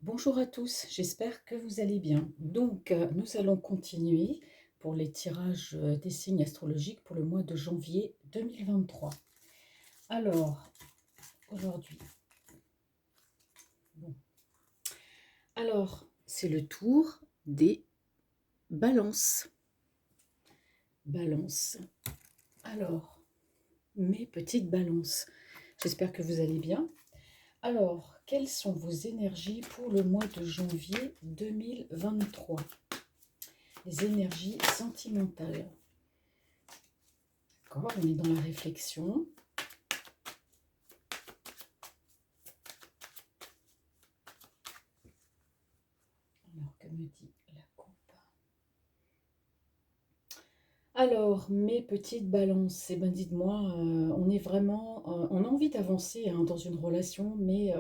Bonjour à tous, j'espère que vous allez bien. Donc, nous allons continuer pour les tirages des signes astrologiques pour le mois de janvier 2023. Alors, aujourd'hui, bon. Alors, c'est le tour des balances. Balance. Alors, mes petites balances, j'espère que vous allez bien. Alors, quelles sont vos énergies pour le mois de janvier 2023? Les énergies sentimentales. D'accord, on est dans la réflexion. Alors, que me dit la coupe? Alors, mes petites balances, eh ben dites-moi, on est vraiment, on a envie d'avancer hein, dans une relation, mais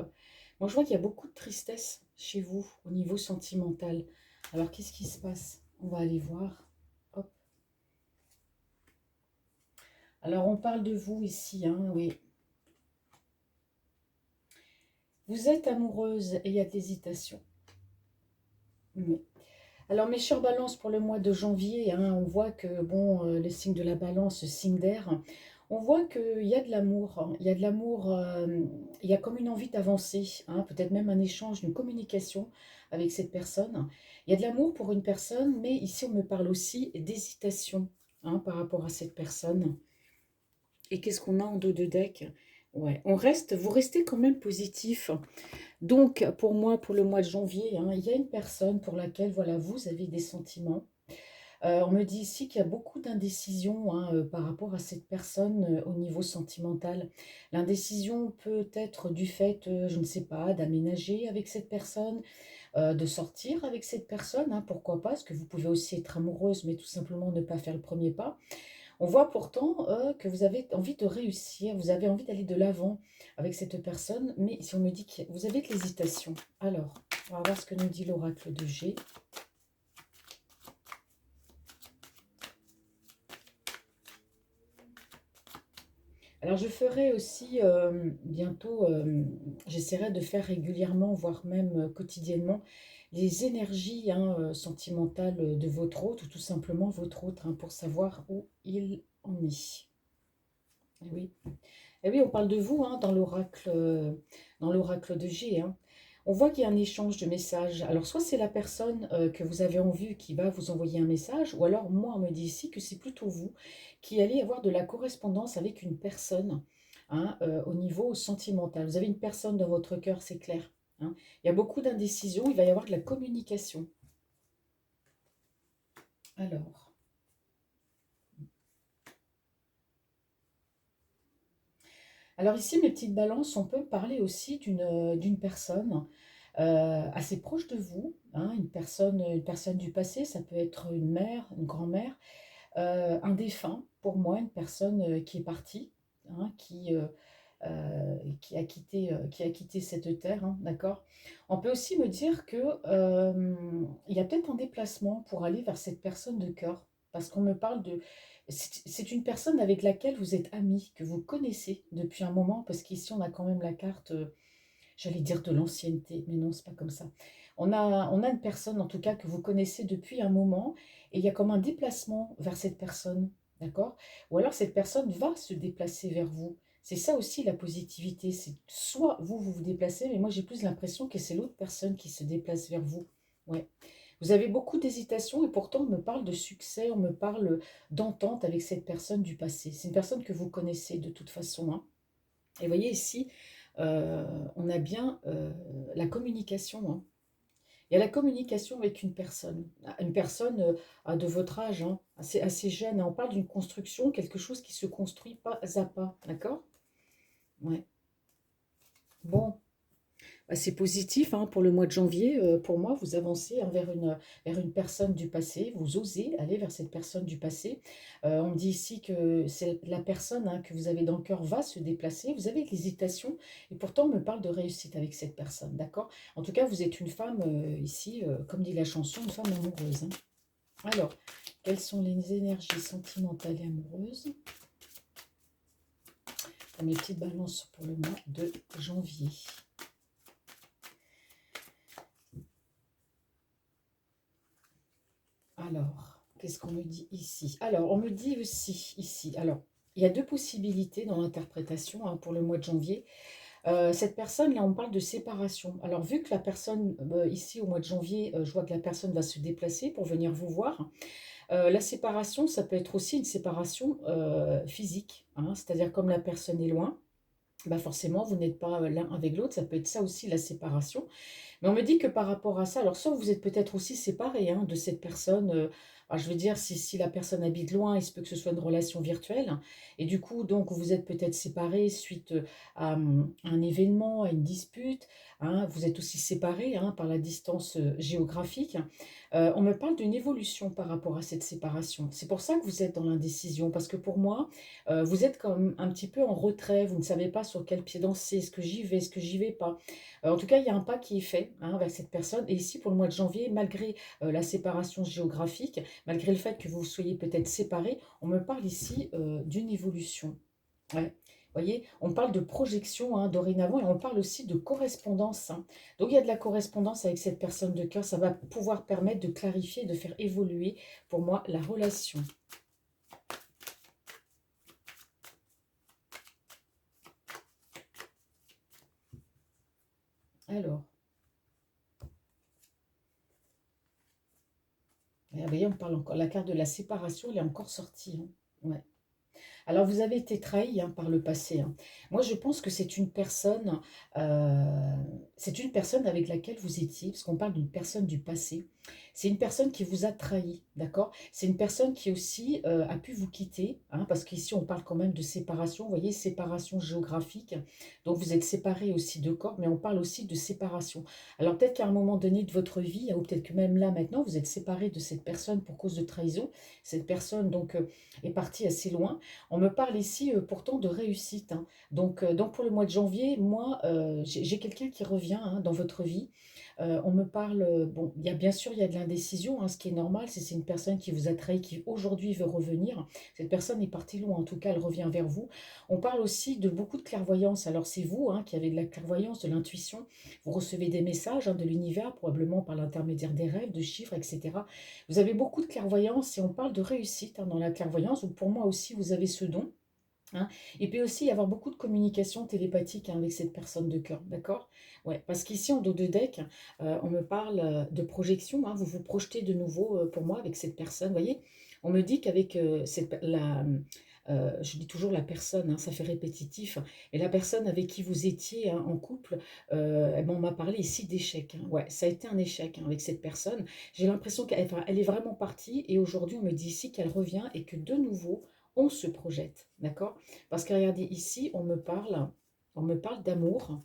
moi je vois qu'il y a beaucoup de tristesse chez vous au niveau sentimental. Alors, qu'est-ce qui se passe? On va aller voir. Hop. Alors, on parle de vous ici, hein, oui. Vous êtes amoureuse et il y a de l'hésitation. Oui. Alors, mes chères balances, pour le mois de janvier, hein, on voit que, bon, les signes de la balance, signe d'air, on voit qu'il y a de l'amour, hein. Il y a de l'amour, il y a comme une envie d'avancer, hein, peut-être même un échange, une communication avec cette personne. Il y a de l'amour pour une personne, mais ici, on me parle aussi d'hésitation hein, par rapport à cette personne. Et qu'est-ce qu'on a en dos de deck? Ouais, vous restez quand même positif. Donc, pour moi, pour le mois de janvier, hein, il y a une personne pour laquelle, voilà, vous avez des sentiments. On me dit ici qu'il y a beaucoup d'indécision hein, par rapport à cette personne au niveau sentimental. L'indécision peut être du fait, je ne sais pas, d'aménager avec cette personne, de sortir avec cette personne, hein, pourquoi pas, parce que vous pouvez aussi être amoureuse, mais tout simplement ne pas faire le premier pas. On voit pourtant que vous avez envie de réussir, vous avez envie d'aller de l'avant avec cette personne, mais si on me dit que vous avez de l'hésitation, alors, on va voir ce que nous dit l'oracle de G. Alors, je ferai aussi bientôt, j'essaierai de faire régulièrement, voire même quotidiennement, les énergies hein, sentimentales de votre hôte, ou tout simplement votre hôte, hein, pour savoir où il en est. Eh oui. Eh oui, on parle de vous hein, dans l'oracle de G. Hein. On voit qu'il y a un échange de messages. Alors, soit c'est la personne que vous avez en vue qui va vous envoyer un message, ou alors moi, on me dit ici que c'est plutôt vous qui allez avoir de la correspondance avec une personne hein, au niveau sentimental. Vous avez une personne dans votre cœur, c'est clair. Hein. Il y a beaucoup d'indécision, il va y avoir de la communication. Alors, alors ici, mes petites balances, on peut parler aussi d'une personne assez proche de vous, hein, une personne du passé, ça peut être une mère, une grand-mère, un défunt, pour moi, une personne qui est partie, hein, qui a quitté cette terre, hein, d'accord. On peut aussi me dire que il y a peut-être un déplacement pour aller vers cette personne de cœur, parce qu'on me parle de... C'est une personne avec laquelle vous êtes amis, que vous connaissez depuis un moment, parce qu'ici on a quand même la carte j'allais dire de l'ancienneté, mais non, c'est pas comme ça. On a une personne, en tout cas, que vous connaissez depuis un moment, et il y a comme un déplacement vers cette personne, d'accord? Ou alors cette personne va se déplacer vers vous. C'est ça aussi la positivité, c'est soit vous, vous vous déplacez, mais moi j'ai plus l'impression que c'est l'autre personne qui se déplace vers vous. Ouais. Vous avez beaucoup d'hésitation et pourtant on me parle de succès, on me parle d'entente avec cette personne du passé. C'est une personne que vous connaissez de toute façon, hein. Et vous voyez ici, on a bien la communication. Hein. Il y a la communication avec une personne de votre âge, hein, assez jeune. Hein. On parle d'une construction, quelque chose qui se construit pas à pas, d'accord? Ouais. Bon, bah, c'est positif hein, pour le mois de janvier. Pour moi, vous avancez hein, vers une personne du passé. Vous osez aller vers cette personne du passé. On me dit ici que c'est la personne hein, que vous avez dans le cœur va se déplacer. Vous avez de l'hésitation et pourtant on me parle de réussite avec cette personne. D'accord? En tout cas, vous êtes une femme ici, comme dit la chanson, une femme amoureuse. Hein. Alors, quelles sont les énergies sentimentales et amoureuses pour mes petites balances pour le mois de janvier? Alors, qu'est-ce qu'on me dit ici? Alors, on me dit aussi ici, alors, il y a deux possibilités dans l'interprétation hein, pour le mois de janvier. Cette personne, là, on parle de séparation. Alors, vu que la personne, ici, au mois de janvier, je vois que la personne va se déplacer pour venir vous voir. La séparation, ça peut être aussi une séparation physique, hein, c'est-à-dire comme la personne est loin, bah forcément, vous n'êtes pas l'un avec l'autre, ça peut être ça aussi la séparation. Mais on me dit que par rapport à ça, alors soit vous êtes peut-être aussi séparés hein, de cette personne, je veux dire, si la personne habite loin, il se peut que ce soit une relation virtuelle, et du coup, donc, vous êtes peut-être séparés suite à un événement, à une dispute, hein, vous êtes aussi séparés hein, par la distance géographique. On me parle d'une évolution par rapport à cette séparation. C'est pour ça que vous êtes dans l'indécision, parce que pour moi, vous êtes comme un petit peu en retrait, vous ne savez pas sur quel pied danser, est-ce que j'y vais, est-ce que j'y vais pas. En tout cas, il y a un pas qui est fait hein, vers cette personne. Et ici, pour le mois de janvier, malgré la séparation géographique, malgré le fait que vous soyez peut-être séparés, on me parle ici d'une évolution. Ouais. Vous voyez, on parle de projection hein, dorénavant et on parle aussi de correspondance. Hein. Donc il y a de la correspondance avec cette personne de cœur. Ça va pouvoir permettre de clarifier, de faire évoluer pour moi la relation. Alors, vous voyez, on parle encore. La carte de la séparation, elle est encore sortie. Hein. Ouais. Alors, vous avez été trahi hein, par le passé. Hein. Moi, je pense que c'est une personne avec laquelle vous étiez, parce qu'on parle d'une personne du passé. C'est une personne qui vous a trahi, d'accord? C'est une personne qui aussi a pu vous quitter, hein, parce qu'ici, on parle quand même de séparation. Vous voyez, séparation géographique. Donc, vous êtes séparés aussi de corps, mais on parle aussi de séparation. Alors, peut-être qu'à un moment donné de votre vie, hein, ou peut-être que même là, maintenant, vous êtes séparés de cette personne pour cause de trahison. Cette personne, donc, est partie assez loin. On me parle ici pourtant de réussite. Hein. Donc pour le mois de janvier, moi, j'ai quelqu'un qui revient hein, dans votre vie. On me parle, bon, il y a bien sûr, il y a de l'indécision, hein, ce qui est normal, c'est une personne qui vous a trahi, qui aujourd'hui veut revenir. Cette personne est partie loin, en tout cas, elle revient vers vous. On parle aussi de beaucoup de clairvoyance. Alors c'est vous hein, qui avez de la clairvoyance, de l'intuition. Vous recevez des messages hein, de l'univers, probablement par l'intermédiaire des rêves, de chiffres, etc. Vous avez beaucoup de clairvoyance et on parle de réussite hein, dans la clairvoyance. Donc pour moi aussi, vous avez ce don. Hein. Il peut aussi y avoir beaucoup de communication télépathique hein, avec cette personne de cœur, d'accord? Ouais, parce qu'ici en dos de deck, on me parle de projection, hein, vous vous projetez de nouveau pour moi avec cette personne, vous voyez? On me dit qu'avec je dis toujours la personne, hein, ça fait répétitif, et la personne avec qui vous étiez hein, en couple, eh ben, on m'a parlé ici d'échec. Hein. Ouais, ça a été un échec hein, avec cette personne. J'ai l'impression qu'elle enfin, elle est vraiment partie, et aujourd'hui on me dit ici qu'elle revient et que de nouveau, on se projette, d'accord? Parce que regardez, ici, on me parle d'amour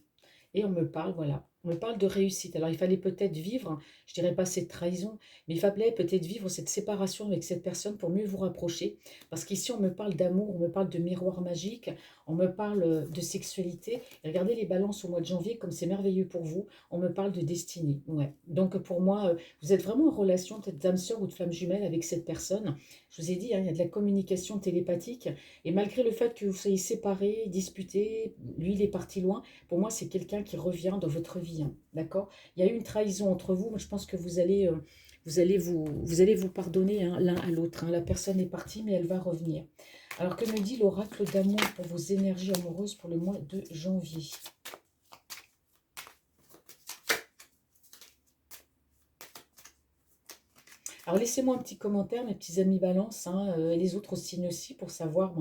et on me parle, voilà, on me parle de réussite. Alors, il fallait peut-être vivre, je dirais pas cette trahison, mais il fallait peut-être vivre cette séparation avec cette personne pour mieux vous rapprocher. Parce qu'ici, on me parle d'amour, on me parle de miroir magique, on me parle de sexualité. Et regardez les balances au mois de janvier, comme c'est merveilleux pour vous. On me parle de destinée. Ouais. Donc, pour moi, vous êtes vraiment en relation, peut-être d'âme sœur ou de flamme jumelle avec cette personne. Je vous ai dit, hein, il y a de la communication télépathique. Et malgré le fait que vous soyez séparés, disputés, lui, il est parti loin, pour moi, c'est quelqu'un qui revient dans votre vie. Hein, d'accord? Il y a eu une trahison entre vous, mais je pense que vous allez vous pardonner hein, l'un à l'autre. Hein. La personne est partie, mais elle va revenir. Alors, que me dit l'oracle d'amour pour vos énergies amoureuses pour le mois de janvier? Alors, laissez-moi un petit commentaire, mes petits amis balance, hein, et les autres signes aussi, pour savoir.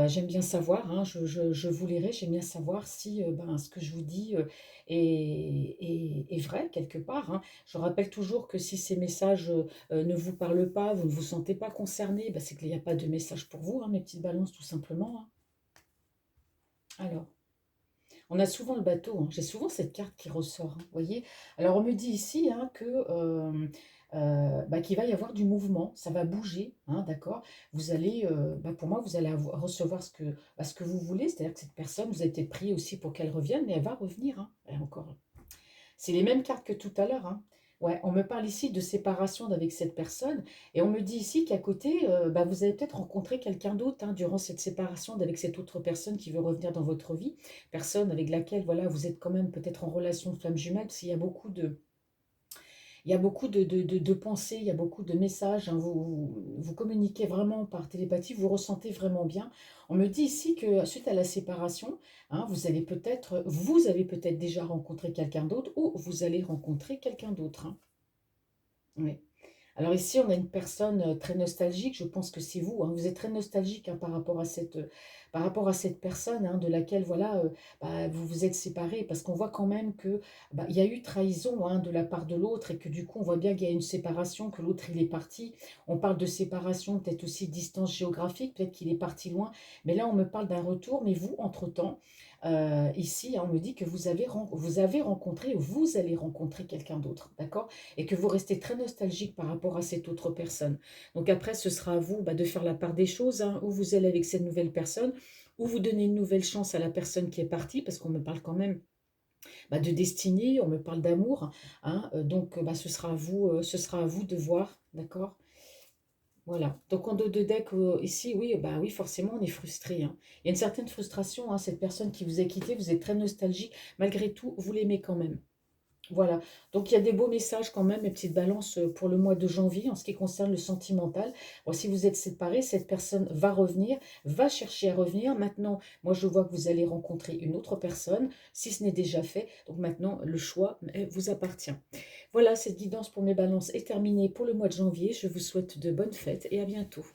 J'aime bien savoir, hein, je vous lirai, j'aime bien savoir si ben, ce que je vous dis est vrai quelque part. Hein. Je rappelle toujours que si ces messages ne vous parlent pas, vous ne vous sentez pas concerné, ben, c'est qu'il n'y a pas de message pour vous, hein, mes petites balances, tout simplement. Hein. Alors, on a souvent le bateau, hein. J'ai souvent cette carte qui ressort, hein, vous voyez. Alors, on me dit ici hein, que bah, qu'il va y avoir du mouvement, ça va bouger, hein, d'accord. Vous allez, bah, pour moi, vous allez recevoir bah, ce que vous voulez, c'est-à-dire que cette personne, vous a été pris aussi pour qu'elle revienne, mais elle va revenir, hein, et encore. C'est les mêmes cartes que tout à l'heure. Hein. Ouais, on me parle ici de séparation avec cette personne et on me dit ici qu'à côté, bah, vous avez peut-être rencontré quelqu'un d'autre hein, durant cette séparation avec cette autre personne qui veut revenir dans votre vie, personne avec laquelle voilà, vous êtes quand même peut-être en relation de flamme jumelle, parce qu'il y a beaucoup de, Il y a beaucoup de pensées, il y a beaucoup de messages, hein, vous communiquez vraiment par télépathie, vous ressentez vraiment bien. On me dit ici que suite à la séparation, hein, vous avez peut-être déjà rencontré quelqu'un d'autre ou vous allez rencontrer quelqu'un d'autre, hein. Oui. Alors ici, on a une personne très nostalgique, je pense que c'est vous, hein. Vous êtes très nostalgique, hein, par rapport à cette personne, hein, de laquelle voilà, bah, vous vous êtes séparés, parce qu'on voit quand même que bah, il y a eu trahison, hein, de la part de l'autre, et que du coup, on voit bien qu'il y a une séparation, que l'autre il est parti. On parle de séparation, peut-être aussi de distance géographique, peut-être qu'il est parti loin, mais là, on me parle d'un retour, mais vous, entre-temps, ici, hein, on me dit que vous avez rencontré, ou vous allez rencontrer quelqu'un d'autre, d'accord? Et que vous restez très nostalgique par rapport à cette autre personne. Donc après, ce sera à vous bah, de faire la part des choses, hein, où vous allez avec cette nouvelle personne, ou vous donnez une nouvelle chance à la personne qui est partie, parce qu'on me parle quand même bah, de destinée, on me parle d'amour, hein, donc bah, ce sera à vous de voir, d'accord? Voilà. Donc en dos de deck, ici, oui, bah oui, forcément, on est frustré, hein. Il y a une certaine frustration, hein, cette personne qui vous a quitté, vous êtes très nostalgique, malgré tout, vous l'aimez quand même. Voilà, donc il y a des beaux messages quand même, mes petites balances, pour le mois de janvier en ce qui concerne le sentimental. Bon, si vous êtes séparés, cette personne va revenir, va chercher à revenir. Maintenant, moi je vois que vous allez rencontrer une autre personne, si ce n'est déjà fait. Donc maintenant, le choix vous appartient. Voilà, cette guidance pour mes balances est terminée pour le mois de janvier. Je vous souhaite de bonnes fêtes et à bientôt.